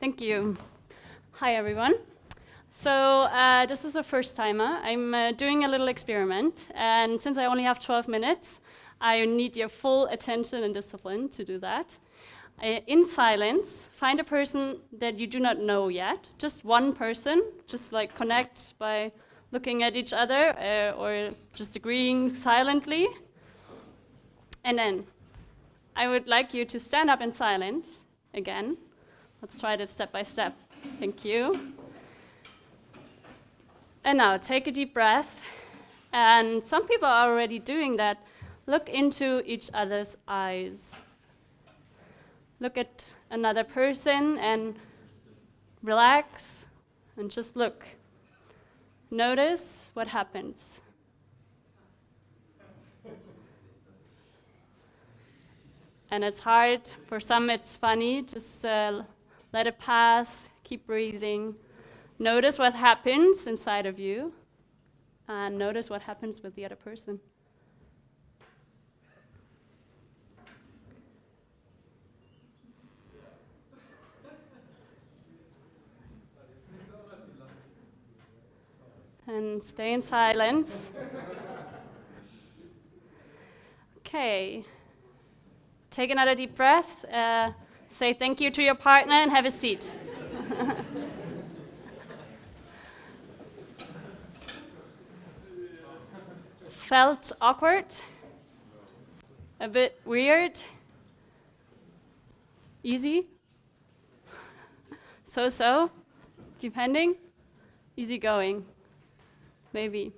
Thank you. Hi, everyone. So this is a first-timer. I'm doing a little experiment, and since I only have 12 minutes, I need your full attention and discipline to do that. In silence, find a person that you do not know yet, just one person, just like connect by looking at each other or just agreeing silently. And then I would like you to stand up in silence again. Let's try this step by step. Thank you. And now take a deep breath. And some people are already doing that. Look into each other's eyes. Look at another person and relax and just look. Notice what happens. And it's hard. For some, it's funny. Just let it pass. Keep breathing. Notice what happens inside of you. And notice what happens with the other person. And stay in silence. Okay. Take another deep breath. Say thank you to your partner and have a seat. Felt awkward? A bit weird? Easy? So-so? Depending? Easygoing? Maybe.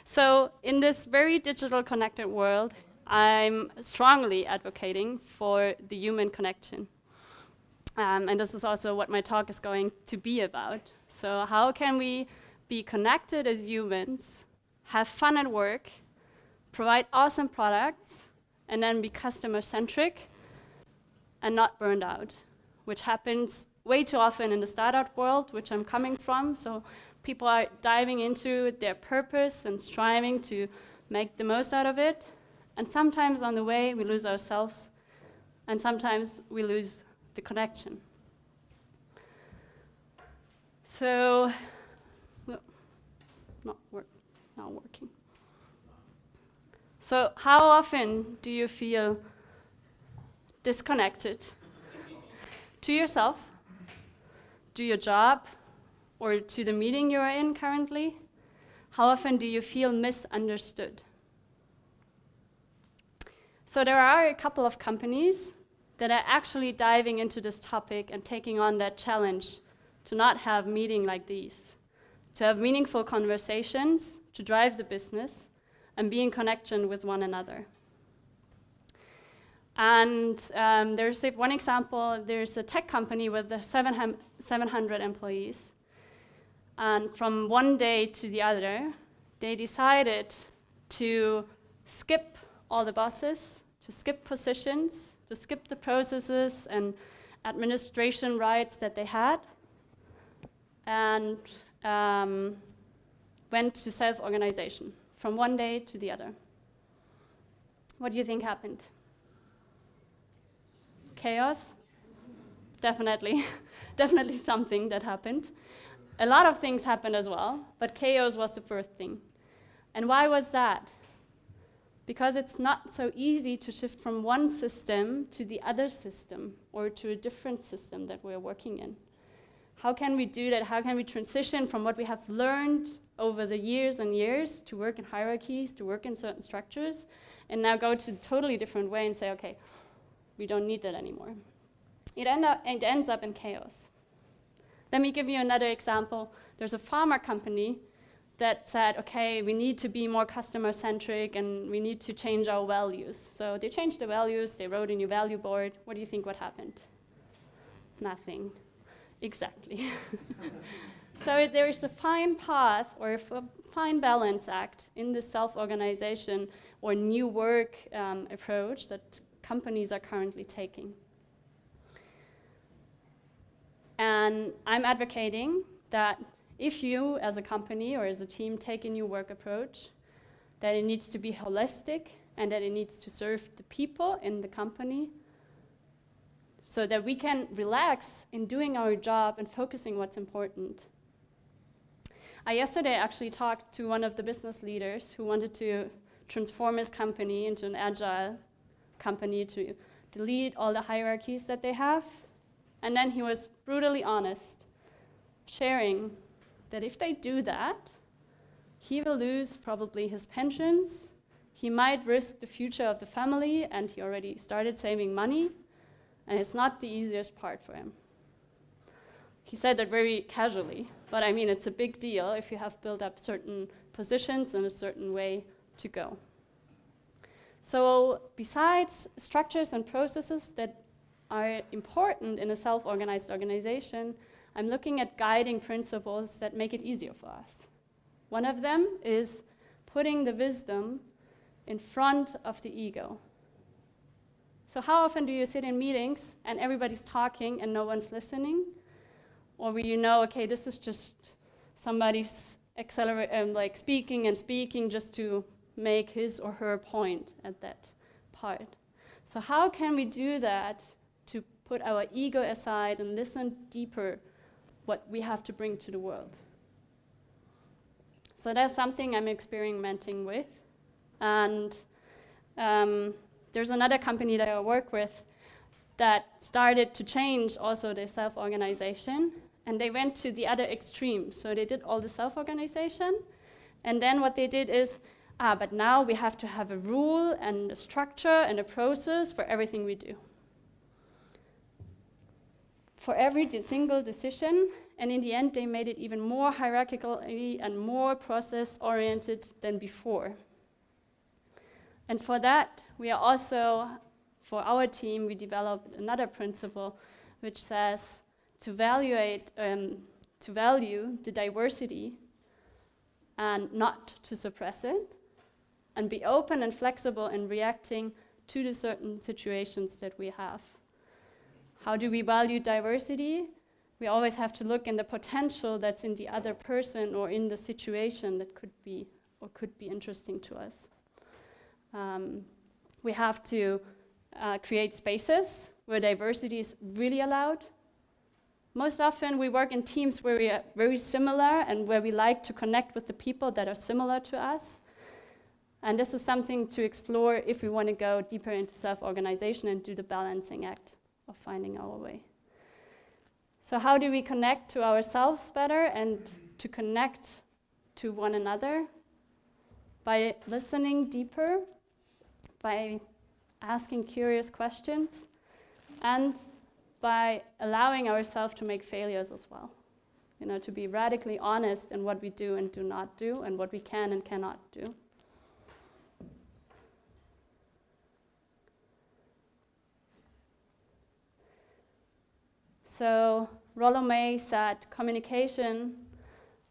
So in this very digital connected world, I'm strongly advocating for the human connection. And this is also what my talk is going to be about. So how can we be connected as humans, have fun at work, provide awesome products, and then be customer-centric and not burned out, which happens way too often in the startup world, which I'm coming from. So people are diving into their purpose and striving to make the most out of it. And sometimes on the way, we lose ourselves, and sometimes we lose the connection. So, not working. So how often do you feel disconnected to yourself, to your job, or to the meeting you are in currently? How often do you feel misunderstood? So there are a couple of companies that are actually diving into this topic and taking on that challenge to not have meetings like these, to have meaningful conversations, to drive the business, and be in connection with one another. And there's one example. There's a tech company with 700 employees. And from one day to the other, they decided to skip all the bosses, to skip positions, to skip the processes and administration rights that they had, and went to self-organization from one day to the other. What do you think happened? Chaos? Definitely. Definitely something that happened. A lot of things happened as well, but chaos was the first thing. And why was that? Because it's not so easy to shift from one system to the other system or to a different system that we're working in. How can we do that? How can we transition from what we have learned over the years and years to work in hierarchies, to work in certain structures, and now go to a totally different way and say, okay, we don't need that anymore. It ends up in chaos. Let me give you another example. There's a pharma company that said, okay, we need to be more customer-centric and we need to change our values. So they changed the values, they wrote a new value board. What do you think what happened? Nothing. Exactly. So there is a fine path or a fine balance act in the self-organization or new work approach that companies are currently taking. And I'm advocating that if you, as a company or as a team, take a new work approach, that it needs to be holistic and that it needs to serve the people in the company so that we can relax in doing our job and focusing what's important. I yesterday actually talked to one of the business leaders who wanted to transform his company into an agile company to delete all the hierarchies that they have. And then he was brutally honest, sharing that if they do that, he will lose probably his pensions, he might risk the future of the family, and he already started saving money, and it's not the easiest part for him. He said that very casually, but I mean, it's a big deal if you have built up certain positions in a certain way to go. So besides structures and processes that are important in a self-organized organization, I'm looking at guiding principles that make it easier for us. One of them is putting the wisdom in front of the ego. So how often do you sit in meetings and everybody's talking and no one's listening? Or where you know, okay, this is just somebody's speaking and speaking just to make his or her point at that part. So how can we do that to put our ego aside and listen deeper what we have to bring to the world? So that's something I'm experimenting with. And there's another company that I work with that started to change also their self-organization, and they went to the other extreme. So they did all the self-organization, and then what they did is, but now we have to have a rule and a structure and a process for everything we do. For every single decision, and in the end they made it even more hierarchically and more process-oriented than before. And for that, we are also, for our team, we developed another principle which says to value the diversity and not to suppress it, and be open and flexible in reacting to the certain situations that we have. How do we value diversity? We always have to look in the potential that's in the other person or in the situation that could be interesting to us. We have to create spaces where diversity is really allowed. Most often we work in teams where we are very similar and where we like to connect with the people that are similar to us. And this is something to explore if we want to go deeper into self-organization and do the balancing act of finding our way. So how do we connect to ourselves better and to connect to one another? By listening deeper, by asking curious questions, and by allowing ourselves to make failures as well. You know, to be radically honest in what we do and do not do, and what we can and cannot do. So Rollo May said, communication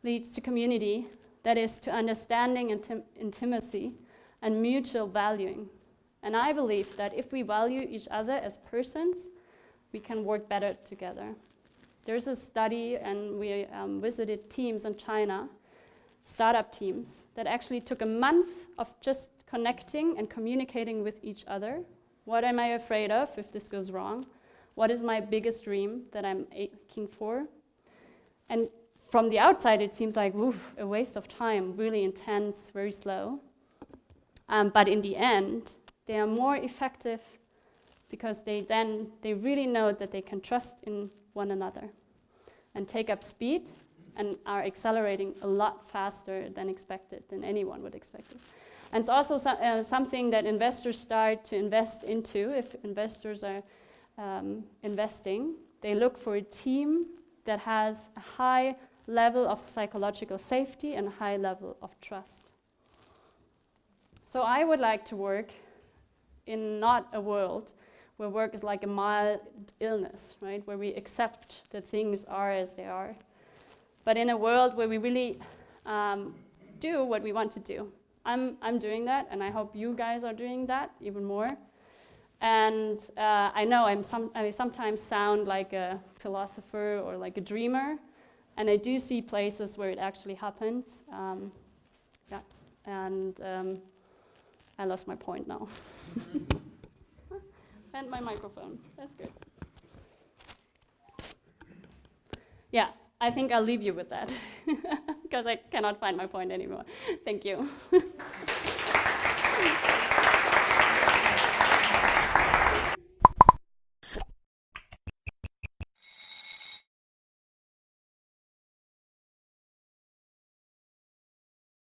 leads to community, that is to understanding and intimacy and mutual valuing. And I believe that if we value each other as persons, we can work better together. There's a study, and we visited teams in China, startup teams, that actually took a month of just connecting and communicating with each other. What am I afraid of if this goes wrong? What is my biggest dream that I'm aching for? And from the outside, it seems like a waste of time, really intense, very slow. But in the end, they are more effective because they really know that they can trust in one another and take up speed and are accelerating a lot faster than expected, than anyone would expect it. And it's also something that investors start to invest into. If investors are investing, they look for a team that has a high level of psychological safety and a high level of trust. So I would like to work in not a world where work is like a mild illness, right? Where we accept that things are as they are, but in a world where we really do what we want to do. I'm doing that, and I hope you guys are doing that even more. And I know I sometimes sound like a philosopher or like a dreamer, and I do see places where it actually happens. I lost my point now. And my microphone, that's good. Yeah, I think I'll leave you with that because I cannot find my point anymore. Thank you.